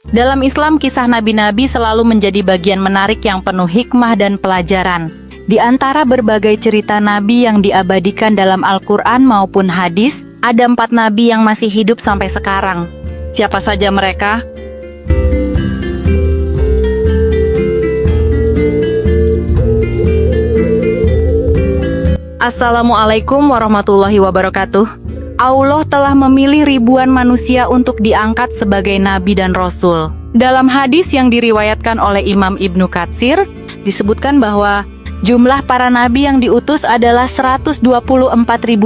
Dalam Islam, kisah nabi-nabi selalu menjadi bagian menarik yang penuh hikmah dan pelajaran. Di antara berbagai cerita nabi yang diabadikan dalam Al-Quran maupun hadis, ada 4 nabi yang masih hidup sampai sekarang. Siapa saja mereka? Assalamualaikum warahmatullahi wabarakatuh. Allah telah memilih ribuan manusia untuk diangkat sebagai nabi dan rasul. Dalam hadis yang diriwayatkan oleh Imam Ibnu Katsir, disebutkan bahwa jumlah para nabi yang diutus adalah 124.000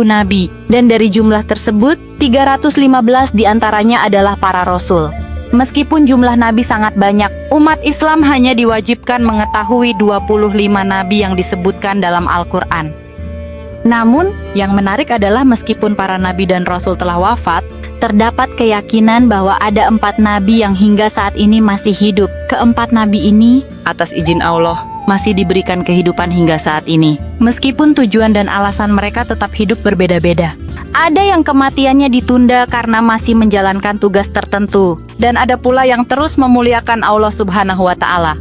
nabi, dan dari jumlah tersebut 315 diantaranya adalah para rasul. Meskipun jumlah nabi sangat banyak, umat Islam hanya diwajibkan mengetahui 25 nabi yang disebutkan dalam Al-Quran. Namun, yang menarik adalah meskipun para nabi dan rasul telah wafat, terdapat keyakinan bahwa ada 4 nabi yang hingga saat ini masih hidup. Keempat nabi ini, atas izin Allah, masih diberikan kehidupan hingga saat ini. Meskipun tujuan dan alasan mereka tetap hidup berbeda-beda. Ada yang kematiannya ditunda karena masih menjalankan tugas tertentu, dan ada pula yang terus memuliakan Allah Subhanahu wa Ta'ala.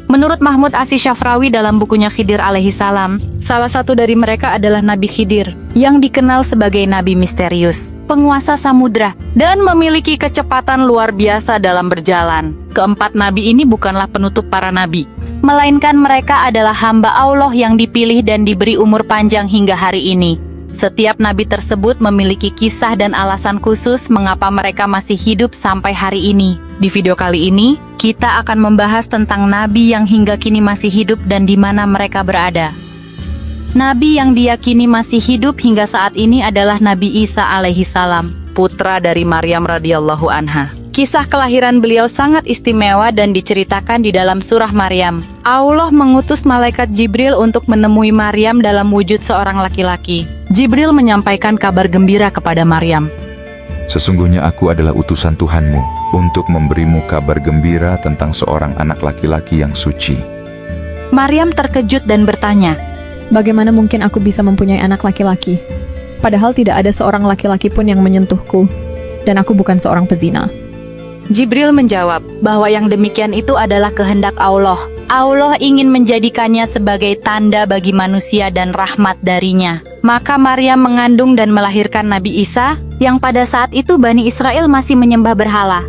Menurut Mahmud Asy-Syafrawi dalam bukunya Khidir alaihi salam, salah satu dari mereka adalah Nabi Khidir, yang dikenal sebagai nabi misterius, penguasa samudra, dan memiliki kecepatan luar biasa dalam berjalan. Keempat nabi ini bukanlah penutup para nabi, melainkan mereka adalah hamba Allah yang dipilih dan diberi umur panjang hingga hari ini. Setiap nabi tersebut memiliki kisah dan alasan khusus mengapa mereka masih hidup sampai hari ini. Di video kali ini, kita akan membahas tentang nabi yang hingga kini masih hidup dan di mana mereka berada. Nabi yang diyakini masih hidup hingga saat ini adalah Nabi Isa alaihi salam, putra dari Maryam radhiyallahu anha. Kisah kelahiran beliau sangat istimewa dan diceritakan di dalam surah Maryam. Allah mengutus malaikat Jibril untuk menemui Maryam dalam wujud seorang laki-laki. Jibril menyampaikan kabar gembira kepada Maryam. Sesungguhnya aku adalah utusan Tuhanmu untuk memberimu kabar gembira tentang seorang anak laki-laki yang suci. Maryam terkejut dan bertanya, bagaimana mungkin aku bisa mempunyai anak laki-laki? Padahal tidak ada seorang laki-laki pun yang menyentuhku, dan aku bukan seorang pezina. Jibril menjawab bahwa yang demikian itu adalah kehendak Allah. Allah ingin menjadikannya sebagai tanda bagi manusia dan rahmat darinya. Maka Maryam mengandung dan melahirkan Nabi Isa, yang pada saat itu Bani Israel masih menyembah berhala.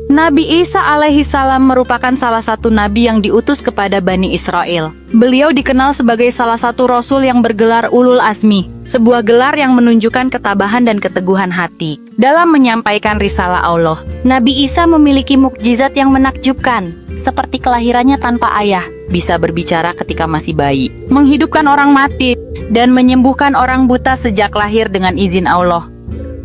Nabi Isa alaihi salam merupakan salah satu nabi yang diutus kepada Bani Israel. Beliau dikenal sebagai salah satu rasul yang bergelar Ulul Azmi, sebuah gelar yang menunjukkan ketabahan dan keteguhan hati dalam menyampaikan risalah Allah. Nabi Isa memiliki mukjizat yang menakjubkan, seperti kelahirannya tanpa ayah, bisa berbicara ketika masih bayi, menghidupkan orang mati, dan menyembuhkan orang buta sejak lahir dengan izin Allah.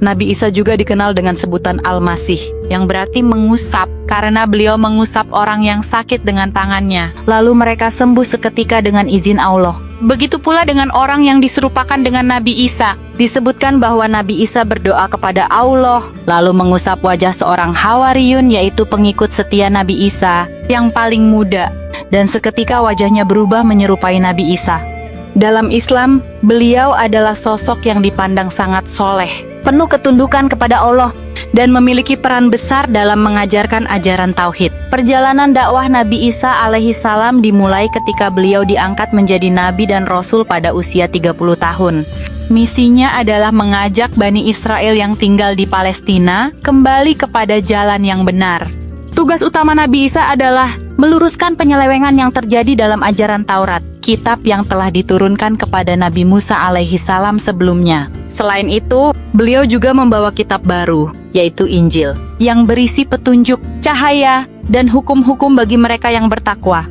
Nabi Isa juga dikenal dengan sebutan Al-Masih, yang berarti mengusap, karena beliau mengusap orang yang sakit dengan tangannya, lalu mereka sembuh seketika dengan izin Allah. Begitu pula dengan orang yang diserupakan dengan Nabi Isa. Disebutkan bahwa Nabi Isa berdoa kepada Allah, lalu mengusap wajah seorang Hawariyun, yaitu pengikut setia Nabi Isa, yang paling muda, dan seketika wajahnya berubah menyerupai Nabi Isa. Dalam Islam, beliau adalah sosok yang dipandang sangat soleh, penuh ketundukan kepada Allah, dan memiliki peran besar dalam mengajarkan ajaran tauhid. Perjalanan dakwah Nabi Isa alaihi salam dimulai ketika beliau diangkat menjadi nabi dan rasul pada usia 30 tahun. Misinya adalah mengajak Bani Israel yang tinggal di Palestina kembali kepada jalan yang benar. Tugas utama Nabi Isa adalah meluruskan penyelewengan yang terjadi dalam ajaran Taurat, kitab yang telah diturunkan kepada Nabi Musa alaihi salam sebelumnya. Selain itu, beliau juga membawa kitab baru, yaitu Injil, yang berisi petunjuk, cahaya, dan hukum-hukum bagi mereka yang bertakwa.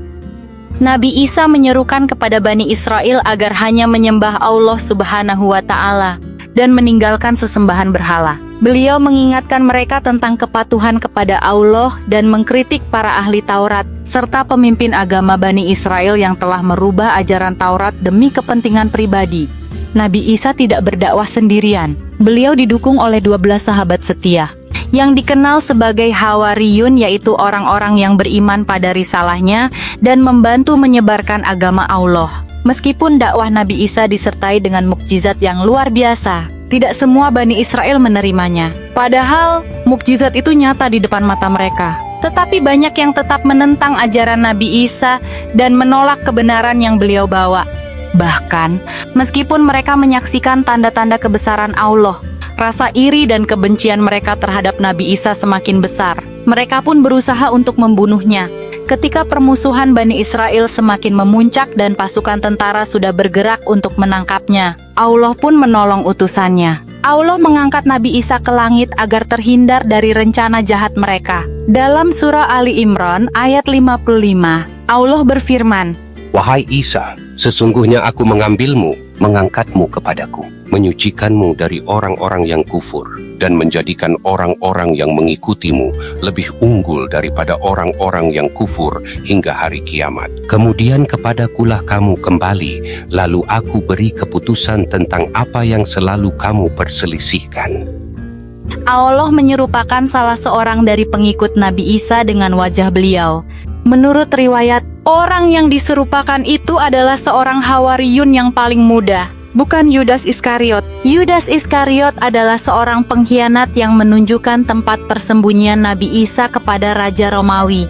Nabi Isa menyerukan kepada Bani Israel agar hanya menyembah Allah Subhanahu wa Ta'ala dan meninggalkan sesembahan berhala. Beliau mengingatkan mereka tentang kepatuhan kepada Allah dan mengkritik para ahli Taurat, serta pemimpin agama Bani Israel yang telah merubah ajaran Taurat demi kepentingan pribadi. Nabi Isa tidak berdakwah sendirian. Beliau didukung oleh 12 sahabat setia, yang dikenal sebagai Hawariyun, yaitu orang-orang yang beriman pada risalahnya dan membantu menyebarkan agama Allah. Meskipun dakwah Nabi Isa disertai dengan mukjizat yang luar biasa, Tidak semua Bani Israel menerimanya. Padahal, mukjizat itu nyata di depan mata mereka. Tetapi banyak yang tetap menentang ajaran Nabi Isa dan menolak kebenaran yang beliau bawa. Bahkan, meskipun mereka menyaksikan tanda-tanda kebesaran Allah, rasa iri dan kebencian mereka terhadap Nabi Isa semakin besar. Mereka pun berusaha untuk membunuhnya. Ketika permusuhan Bani Israel semakin memuncak dan pasukan tentara sudah bergerak untuk menangkapnya, Allah pun menolong utusannya. Allah mengangkat Nabi Isa ke langit agar terhindar dari rencana jahat mereka. Dalam surah Ali Imran ayat 55, Allah berfirman, Wahai Isa, sesungguhnya aku mengambilmu, mengangkatmu kepadaku, menyucikanmu dari orang-orang yang kufur, dan menjadikan orang-orang yang mengikutimu lebih unggul daripada orang-orang yang kufur hingga hari kiamat. Kemudian kepadakulah kamu kembali, lalu aku beri keputusan tentang apa yang selalu kamu perselisihkan. Allah menyerupakan salah seorang dari pengikut Nabi Isa dengan wajah beliau. Menurut riwayat, orang yang diserupakan itu adalah seorang Hawariyun yang paling muda, bukan Yudas Iskariot. Yudas Iskariot adalah seorang pengkhianat yang menunjukkan tempat persembunyian Nabi Isa kepada Raja Romawi.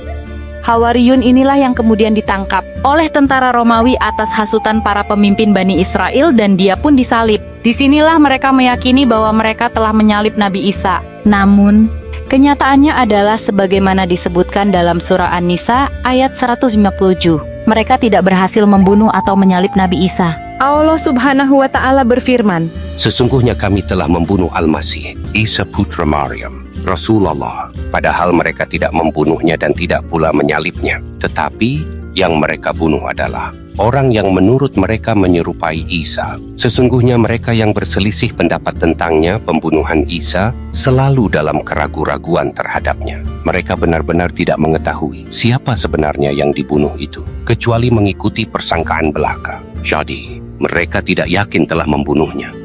Hawariyun inilah yang kemudian ditangkap oleh tentara Romawi atas hasutan para pemimpin Bani Israel dan dia pun disalib. Disinilah mereka meyakini bahwa mereka telah menyalib Nabi Isa. Namun, kenyataannya adalah sebagaimana disebutkan dalam surah An-Nisa ayat 157. Mereka tidak berhasil membunuh atau menyalib Nabi Isa. Allah Subhanahu wa Ta'ala berfirman, Sesungguhnya kami telah membunuh Al-Masih, Isa putra Maryam, Rasulullah, padahal mereka tidak membunuhnya dan tidak pula menyalibnya. Tetapi yang mereka bunuh adalah orang yang menurut mereka menyerupai Isa. Sesungguhnya mereka yang berselisih pendapat tentangnya, pembunuhan Isa, selalu dalam keraguan-raguan terhadapnya. Mereka benar-benar tidak mengetahui siapa sebenarnya yang dibunuh itu, kecuali mengikuti persangkaan belaka. Jadi, mereka tidak yakin telah membunuhnya.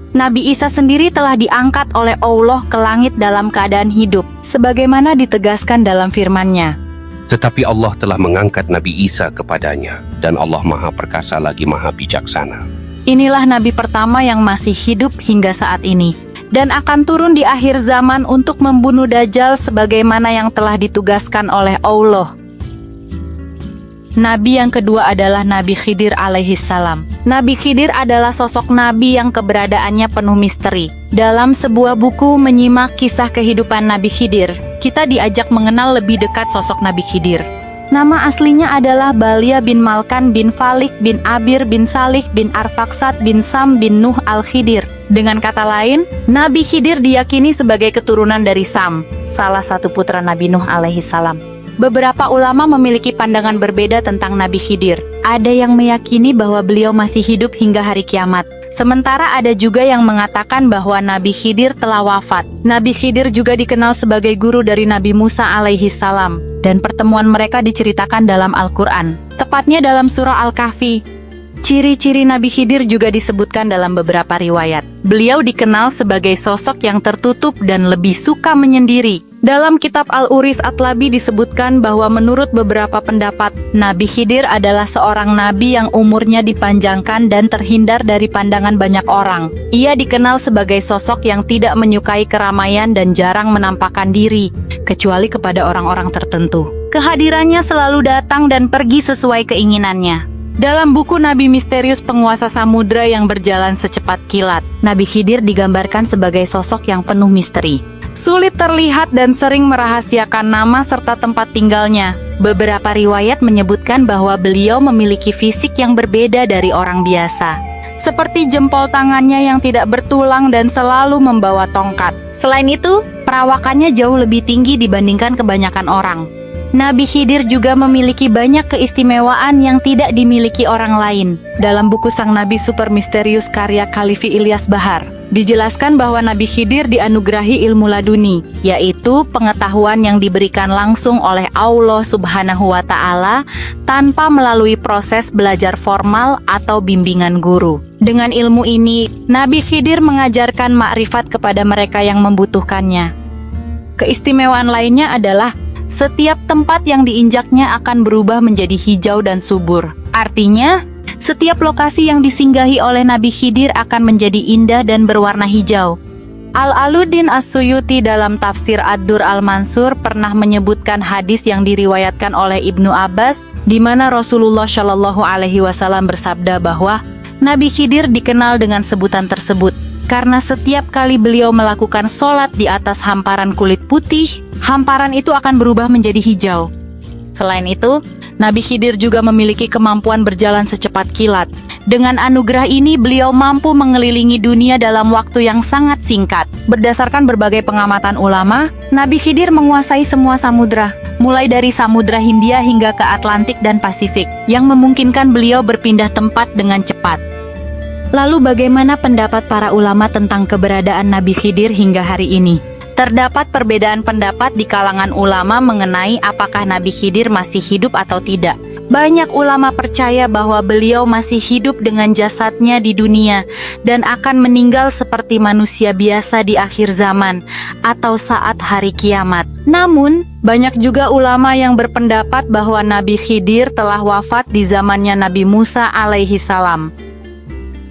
Nabi Isa sendiri telah diangkat oleh Allah ke langit dalam keadaan hidup, sebagaimana ditegaskan dalam firman-Nya. Tetapi Allah telah mengangkat Nabi Isa kepadanya, dan Allah Maha Perkasa lagi Maha Bijaksana. Inilah Nabi pertama yang masih hidup hingga saat ini, dan akan turun di akhir zaman untuk membunuh Dajjal sebagaimana yang telah ditugaskan oleh Allah. Nabi yang kedua adalah Nabi Khidir alaihissalam. Nabi Khidir adalah sosok Nabi yang keberadaannya penuh misteri. Dalam sebuah buku menyimak kisah kehidupan Nabi Khidir, kita diajak mengenal lebih dekat sosok Nabi Khidir. Nama aslinya adalah Balia bin Malkan bin Falik bin Abir bin Salih bin Arfaksat bin Sam bin Nuh al-Khidir. Dengan kata lain, Nabi Khidir diyakini sebagai keturunan dari Sam, salah satu putra Nabi Nuh alaihissalam. Beberapa ulama memiliki pandangan berbeda tentang Nabi Khidir. Ada yang meyakini bahwa beliau masih hidup hingga hari kiamat. Sementara ada juga yang mengatakan bahwa Nabi Khidir telah wafat. Nabi Khidir juga dikenal sebagai guru dari Nabi Musa alaihissalam. Dan pertemuan mereka diceritakan dalam Al-Quran, tepatnya dalam surah Al-Kahfi. Ciri-ciri Nabi Khidir juga disebutkan dalam beberapa riwayat. Beliau dikenal sebagai sosok yang tertutup dan lebih suka menyendiri. Dalam kitab Al-Uris At-Tlabi disebutkan bahwa menurut beberapa pendapat, Nabi Khidir adalah seorang nabi yang umurnya dipanjangkan dan terhindar dari pandangan banyak orang. Ia dikenal sebagai sosok yang tidak menyukai keramaian dan jarang menampakkan diri, kecuali kepada orang-orang tertentu. Kehadirannya selalu datang dan pergi sesuai keinginannya. Dalam buku Nabi Misterius Penguasa Samudra yang berjalan secepat kilat, Nabi Khidir digambarkan sebagai sosok yang penuh misteri. Sulit terlihat dan sering merahasiakan nama serta tempat tinggalnya. Beberapa riwayat menyebutkan bahwa beliau memiliki fisik yang berbeda dari orang biasa, seperti jempol tangannya yang tidak bertulang dan selalu membawa tongkat. Selain itu, perawakannya jauh lebih tinggi dibandingkan kebanyakan orang. Nabi Khidir juga memiliki banyak keistimewaan yang tidak dimiliki orang lain. Dalam buku Sang Nabi Super Misterius karya Khalifi Ilyas Bahar, dijelaskan bahwa Nabi Khidir dianugerahi ilmu laduni, yaitu pengetahuan yang diberikan langsung oleh Allah Subhanahu wa Ta'ala tanpa melalui proses belajar formal atau bimbingan guru. Dengan ilmu ini, Nabi Khidir mengajarkan makrifat kepada mereka yang membutuhkannya. Keistimewaan lainnya adalah setiap tempat yang diinjaknya akan berubah menjadi hijau dan subur. Artinya, Setiap lokasi yang disinggahi oleh Nabi Khidir akan menjadi indah dan berwarna hijau. Al-Aluddin As-Suyuti dalam tafsir Ad-Dur Al-Mansur pernah menyebutkan hadis yang diriwayatkan oleh Ibnu Abbas, di mana Rasulullah Shallallahu Alaihi Wasallam bersabda bahwa Nabi Khidir dikenal dengan sebutan tersebut karena setiap kali beliau melakukan sholat di atas hamparan kulit putih, hamparan itu akan berubah menjadi hijau. Selain itu, Nabi Khidir juga memiliki kemampuan berjalan secepat kilat. Dengan anugerah ini, beliau mampu mengelilingi dunia dalam waktu yang sangat singkat. Berdasarkan berbagai pengamatan ulama, Nabi Khidir menguasai semua samudra, mulai dari Samudra Hindia hingga ke Atlantik dan Pasifik, yang memungkinkan beliau berpindah tempat dengan cepat. Lalu bagaimana pendapat para ulama tentang keberadaan Nabi Khidir hingga hari ini? Terdapat perbedaan pendapat di kalangan ulama mengenai apakah Nabi Khidir masih hidup atau tidak. Banyak ulama percaya bahwa beliau masih hidup dengan jasadnya di dunia dan akan meninggal seperti manusia biasa di akhir zaman atau saat hari kiamat. Namun, banyak juga ulama yang berpendapat bahwa Nabi Khidir telah wafat di zamannya Nabi Musa alaihi salam.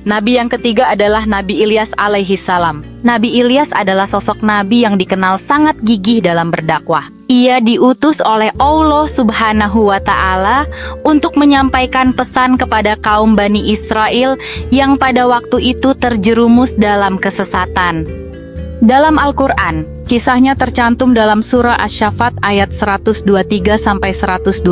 Nabi yang ketiga adalah Nabi Ilyas alaihi salam. Nabi Ilyas adalah sosok nabi yang dikenal sangat gigih dalam berdakwah. Ia diutus oleh Allah Subhanahu wa Ta'ala untuk menyampaikan pesan kepada kaum Bani Israel yang pada waktu itu terjerumus dalam kesesatan. Dalam Al-Quran, kisahnya tercantum dalam surah Asy-Syafat ayat 123-126,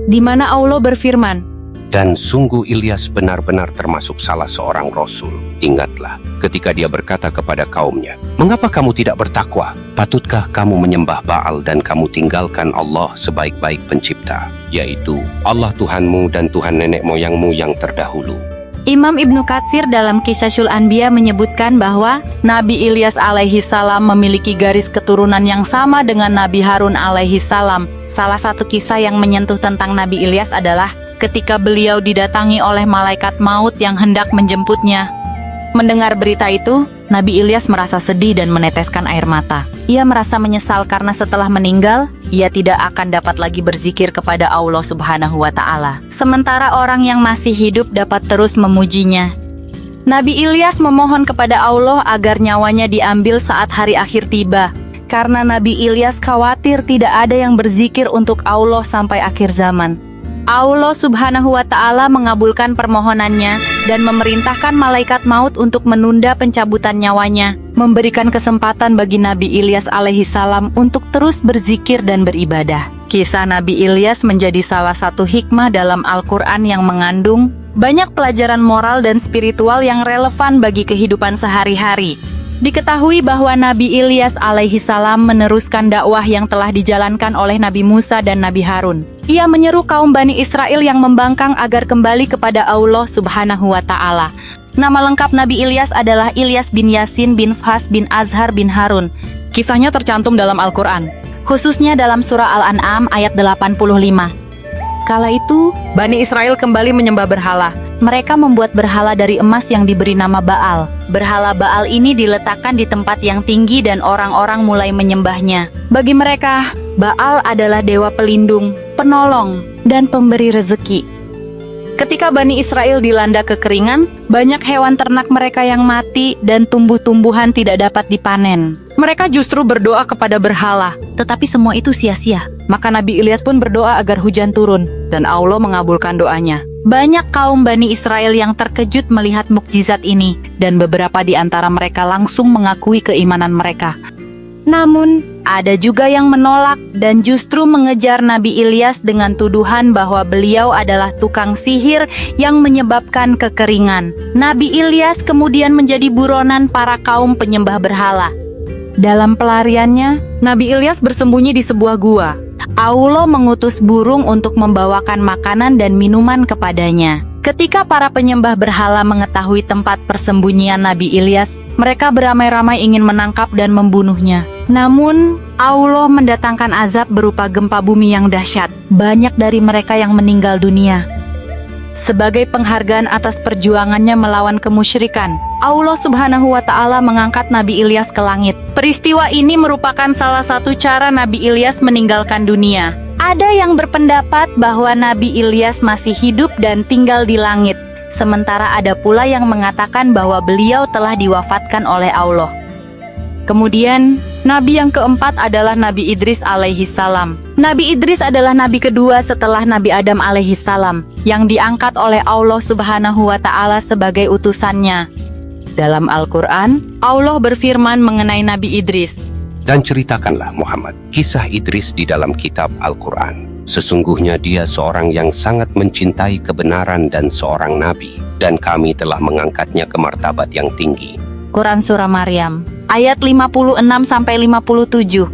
di mana Allah berfirman, Dan sungguh Ilyas benar-benar termasuk salah seorang rasul. Ingatlah ketika dia berkata kepada kaumnya, "Mengapa kamu tidak bertakwa? Patutkah kamu menyembah Baal dan kamu tinggalkan Allah sebaik-baik pencipta, yaitu Allah Tuhanmu dan Tuhan nenek moyangmu yang terdahulu?" Imam Ibnu Katsir dalam Qisasul Anbiya menyebutkan bahwa Nabi Ilyas alaihi salam memiliki garis keturunan yang sama dengan Nabi Harun alaihi salam. Salah satu kisah yang menyentuh tentang Nabi Ilyas adalah ketika beliau didatangi oleh malaikat maut yang hendak menjemputnya. Mendengar berita itu, Nabi Ilyas merasa sedih dan meneteskan air mata. Ia merasa menyesal karena setelah meninggal, ia tidak akan dapat lagi berzikir kepada Allah Subhanahu wa Ta'ala. Sementara orang yang masih hidup dapat terus memujinya. Nabi Ilyas memohon kepada Allah agar nyawanya diambil saat hari akhir tiba, karena Nabi Ilyas khawatir tidak ada yang berzikir untuk Allah sampai akhir zaman. Allah Subhanahu wa Ta'ala mengabulkan permohonannya dan memerintahkan malaikat maut untuk menunda pencabutan nyawanya, memberikan kesempatan bagi Nabi Ilyas alaihi salam untuk terus berzikir dan beribadah. Kisah Nabi Ilyas menjadi salah satu hikmah dalam Al-Quran yang mengandung banyak pelajaran moral dan spiritual yang relevan bagi kehidupan sehari-hari. Diketahui bahwa Nabi Ilyas alaihi salam meneruskan dakwah yang telah dijalankan oleh Nabi Musa dan Nabi Harun. Ia menyeru kaum Bani Israel yang membangkang agar kembali kepada Allah Subhanahu wa Ta'ala. Nama lengkap Nabi Ilyas adalah Ilyas bin Yasin bin Fas bin Azhar bin Harun. Kisahnya tercantum dalam Al-Quran, khususnya dalam surah Al-An'am ayat 85. Kala itu, Bani Israel kembali menyembah berhala. Mereka membuat berhala dari emas yang diberi nama Baal. Berhala Baal ini diletakkan di tempat yang tinggi dan orang-orang mulai menyembahnya. Bagi mereka, Baal adalah dewa pelindung, penolong, dan pemberi rezeki. Ketika Bani Israel dilanda kekeringan, banyak hewan ternak mereka yang mati dan tumbuh-tumbuhan tidak dapat dipanen. Mereka justru berdoa kepada berhala, tetapi semua itu sia-sia. Maka Nabi Ilyas pun berdoa agar hujan turun, dan Allah mengabulkan doanya. Banyak kaum Bani Israel yang terkejut melihat mukjizat ini, dan beberapa di antara mereka langsung mengakui keimanan mereka. Namun, ada juga yang menolak dan justru mengejar Nabi Ilyas dengan tuduhan bahwa beliau adalah tukang sihir yang menyebabkan kekeringan. Nabi Ilyas kemudian menjadi buronan para kaum penyembah berhala. Dalam pelariannya, Nabi Ilyas bersembunyi di sebuah gua. Allah mengutus burung untuk membawakan makanan dan minuman kepadanya. Ketika para penyembah berhala mengetahui tempat persembunyian Nabi Ilyas, mereka beramai-ramai ingin menangkap dan membunuhnya. Namun, Allah mendatangkan azab berupa gempa bumi yang dahsyat. Banyak dari mereka yang meninggal dunia. Sebagai penghargaan atas perjuangannya melawan kemusyrikan, Allah Subhanahu wa Ta'ala mengangkat Nabi Ilyas ke langit. Peristiwa ini merupakan salah satu cara Nabi Ilyas meninggalkan dunia. Ada yang berpendapat bahwa Nabi Ilyas masih hidup dan tinggal di langit. Sementara ada pula yang mengatakan bahwa beliau telah diwafatkan oleh Allah. Kemudian, Nabi yang keempat adalah Nabi Idris alaihi salam. Nabi Idris adalah Nabi kedua setelah Nabi Adam alaihi salam, yang diangkat oleh Allah subhanahu wa ta'ala sebagai utusannya. Dalam Al-Quran, Allah berfirman mengenai Nabi Idris. Dan ceritakanlah Muhammad kisah Idris di dalam kitab Al-Quran. Sesungguhnya dia seorang yang sangat mencintai kebenaran dan seorang nabi, dan kami telah mengangkatnya ke martabat yang tinggi. Quran Surah Maryam, ayat 56-57.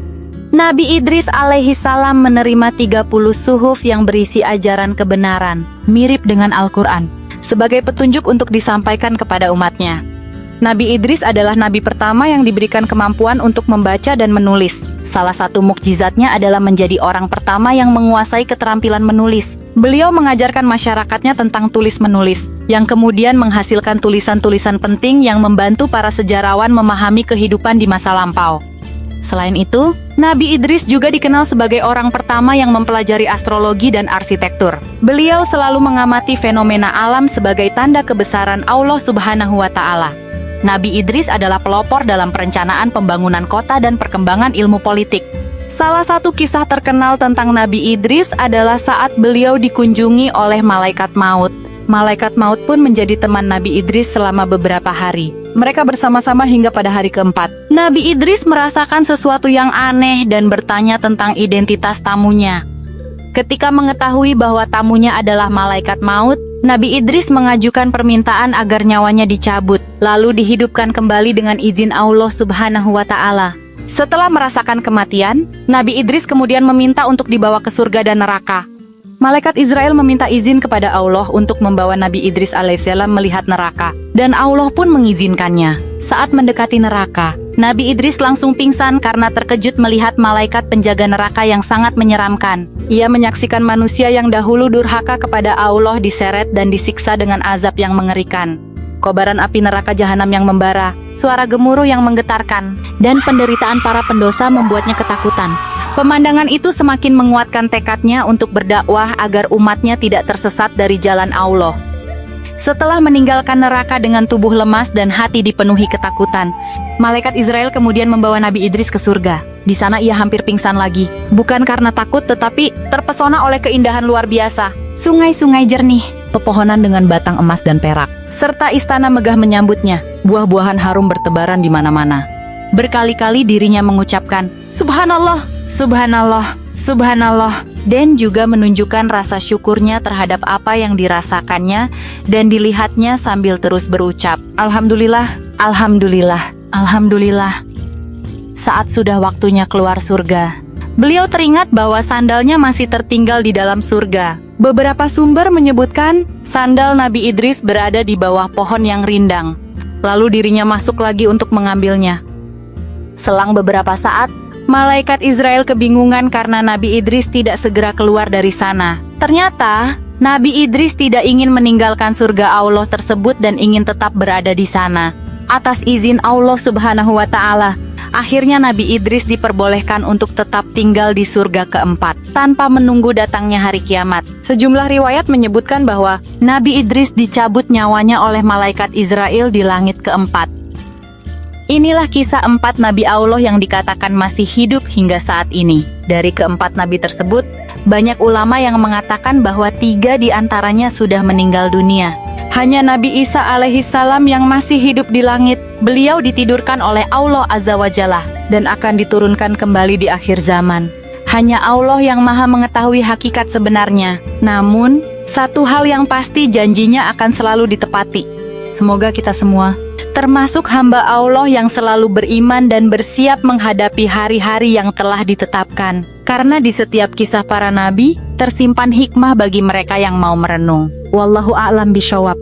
Nabi Idris alaihi salam menerima 30 suhuf yang berisi ajaran kebenaran, mirip dengan Al-Quran, sebagai petunjuk untuk disampaikan kepada umatnya. Nabi Idris adalah nabi pertama yang diberikan kemampuan untuk membaca dan menulis. Salah satu mukjizatnya adalah menjadi orang pertama yang menguasai keterampilan menulis. Beliau mengajarkan masyarakatnya tentang tulis-menulis, yang kemudian menghasilkan tulisan-tulisan penting yang membantu para sejarawan memahami kehidupan di masa lampau. Selain itu, Nabi Idris juga dikenal sebagai orang pertama yang mempelajari astrologi dan arsitektur. Beliau selalu mengamati fenomena alam sebagai tanda kebesaran Allah Subhanahu wa Ta'ala. Nabi Idris adalah pelopor dalam perencanaan pembangunan kota dan perkembangan ilmu politik. Salah satu kisah terkenal tentang Nabi Idris adalah saat beliau dikunjungi oleh malaikat maut. Malaikat maut pun menjadi teman Nabi Idris selama beberapa hari. Mereka bersama-sama hingga pada hari keempat. Nabi Idris merasakan sesuatu yang aneh dan bertanya tentang identitas tamunya. Ketika mengetahui bahwa tamunya adalah malaikat maut, Nabi Idris mengajukan permintaan agar nyawanya dicabut, lalu dihidupkan kembali dengan izin Allah Subhanahu wa Ta'ala. Setelah merasakan kematian, Nabi Idris kemudian meminta untuk dibawa ke surga dan neraka. Malaikat Israel meminta izin kepada Allah untuk membawa Nabi Idris alaihissalam melihat neraka, dan Allah pun mengizinkannya. Saat mendekati neraka, Nabi Idris langsung pingsan karena terkejut melihat malaikat penjaga neraka yang sangat menyeramkan. Ia menyaksikan manusia yang dahulu durhaka kepada Allah diseret dan disiksa dengan azab yang mengerikan. Kobaran api neraka jahanam yang membara, suara gemuruh yang menggetarkan, dan penderitaan para pendosa membuatnya ketakutan. Pemandangan itu semakin menguatkan tekadnya untuk berdakwah agar umatnya tidak tersesat dari jalan Allah. Setelah meninggalkan neraka dengan tubuh lemas dan hati dipenuhi ketakutan, malaikat Israel kemudian membawa Nabi Idris ke surga. Di sana ia hampir pingsan lagi, bukan karena takut tetapi terpesona oleh keindahan luar biasa. Sungai-sungai jernih, pepohonan dengan batang emas dan perak, serta istana megah menyambutnya. Buah-buahan harum bertebaran di mana-mana. Berkali-kali dirinya mengucapkan, Subhanallah, Subhanallah, Subhanallah, dan juga menunjukkan rasa syukurnya terhadap apa yang dirasakannya dan dilihatnya sambil terus berucap, Alhamdulillah, Alhamdulillah, Alhamdulillah. Saat sudah waktunya keluar surga, beliau teringat bahwa sandalnya masih tertinggal di dalam surga. Beberapa sumber menyebutkan sandal Nabi Idris berada di bawah pohon yang rindang. Lalu dirinya masuk lagi untuk mengambilnya. Selang beberapa saat, malaikat Israel kebingungan karena Nabi Idris tidak segera keluar dari sana. Ternyata, Nabi Idris tidak ingin meninggalkan surga Allah tersebut dan ingin tetap berada di sana. Atas izin Allah Subhanahu wa Ta'ala, akhirnya Nabi Idris diperbolehkan untuk tetap tinggal di surga keempat, tanpa menunggu datangnya hari kiamat. Sejumlah riwayat menyebutkan bahwa Nabi Idris dicabut nyawanya oleh malaikat Israel di langit keempat. Inilah kisah 4 Nabi Allah yang dikatakan masih hidup hingga saat ini. Dari keempat Nabi tersebut, banyak ulama yang mengatakan bahwa 3 di antaranya sudah meninggal dunia. Hanya Nabi Isa alaihissalam yang masih hidup di langit. Beliau ditidurkan oleh Allah Azza wa Jalla dan akan diturunkan kembali di akhir zaman. Hanya Allah yang maha mengetahui hakikat sebenarnya. Namun, satu hal yang pasti janjinya akan selalu ditepati. Semoga kita semua termasuk hamba Allah yang selalu beriman dan bersiap menghadapi hari-hari yang telah ditetapkan. Karena di setiap kisah para nabi, tersimpan hikmah bagi mereka yang mau merenung. Wallahu a'lam bishawab.